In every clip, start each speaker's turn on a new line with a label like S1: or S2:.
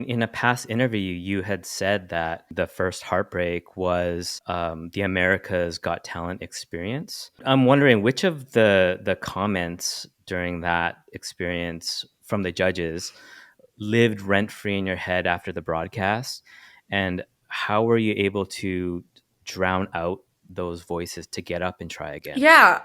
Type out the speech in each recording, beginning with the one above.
S1: In a past interview, you had said that the first heartbreak was the America's Got Talent experience. I'm wondering which of the comments during that experience from the judges lived rent free in your head after the broadcast, and how were you able to drown out those voices to get up and try again?
S2: Yeah.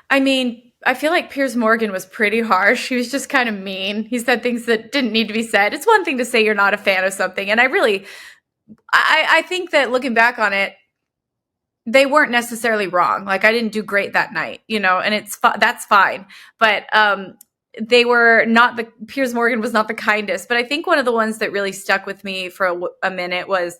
S2: I mean, I feel like Piers Morgan was pretty harsh. He was just kind of mean. He said things that didn't need to be said. It's one thing to say you're not a fan of something. And I think that looking back on it, they weren't necessarily wrong. Like I didn't do great that night, and that's fine. But they were not the Piers Morgan was not the kindest. But I think one of the ones that really stuck with me for a minute was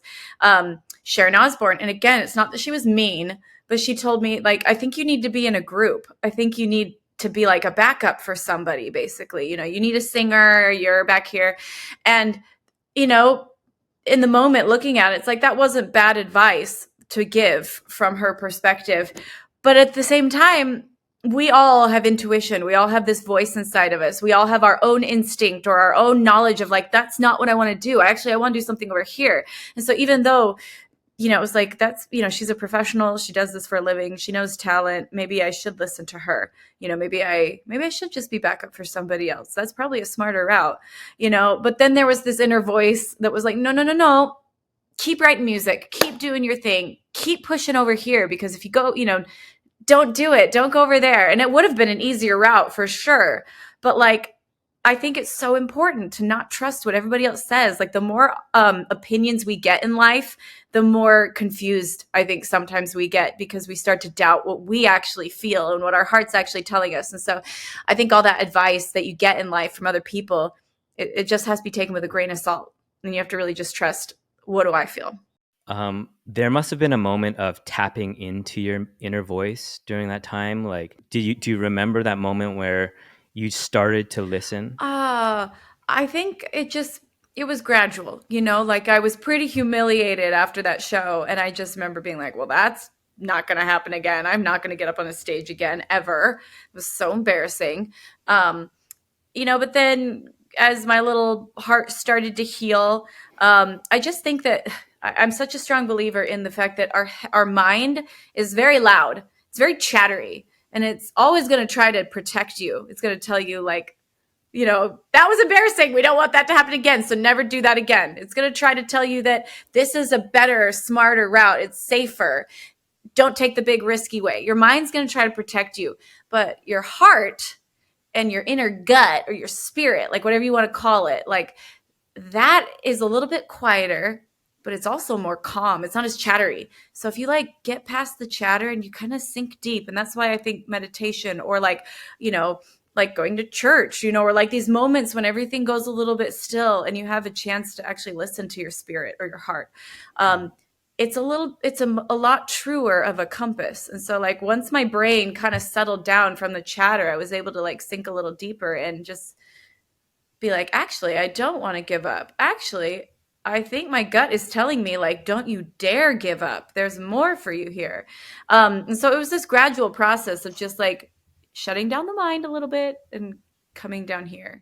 S2: Sharon Osbourne. And again, it's not that she was mean, but she told me like, I think you need to be in a group. I think you need to be like a backup for somebody. Basically, you need a singer. You're back here, and you know, in the moment looking at it, it's like that wasn't bad advice to give from her perspective. But at the same time, we all have intuition. We all have this voice inside of us. We all have our own instinct or our own knowledge of like, that's not what I want to do. I want to do something over here. And so even though, it was like, she's a professional. She does this for a living. She knows talent. Maybe I should listen to her. Maybe I should just be backup for somebody else. That's probably a smarter route. But then there was this inner voice that was like, no, no, no, no, keep writing music, keep doing your thing, keep pushing over here, because if you go, don't do it, don't go over there. And it would have been an easier route for sure. But like, I think it's so important to not trust what everybody else says. Like the more opinions we get in life, the more confused I think sometimes we get, because we start to doubt what we actually feel and what our heart's actually telling us. And so I think all that advice that you get in life from other people, it just has to be taken with a grain of salt. And you have to really just trust, what do I feel?
S1: There must have been a moment of tapping into your inner voice during that time. Like, do you remember that moment where you started to listen?
S2: Uh, I think it was gradual, like I was pretty humiliated after that show. And I just remember being like, well, that's not going to happen again. I'm not going to get up on a stage again, ever. It was so embarrassing. But then as my little heart started to heal, I just think that I'm such a strong believer in the fact that our mind is very loud. It's very chattery, and it's always going to try to protect you. It's going to tell you like, that was embarrassing. We don't want that to happen again. So never do that again. It's going to try to tell you that this is a better, smarter route. It's safer. Don't take the big risky way. Your mind's going to try to protect you, but your heart and your inner gut or your spirit, like whatever you want to call it, like that is a little bit quieter, but it's also more calm. It's not as chattery. So if you like get past the chatter and you kind of sink deep, and that's why I think meditation or like going to church, or like these moments when everything goes a little bit still and you have a chance to actually listen to your spirit or your heart. It's a lot truer of a compass. And so like once my brain kind of settled down from the chatter, I was able to like sink a little deeper and just be like, actually, I don't want to give up. Actually, I think my gut is telling me like, don't you dare give up. There's more for you here. And so it was this gradual process of just like shutting down the mind a little bit and coming down here.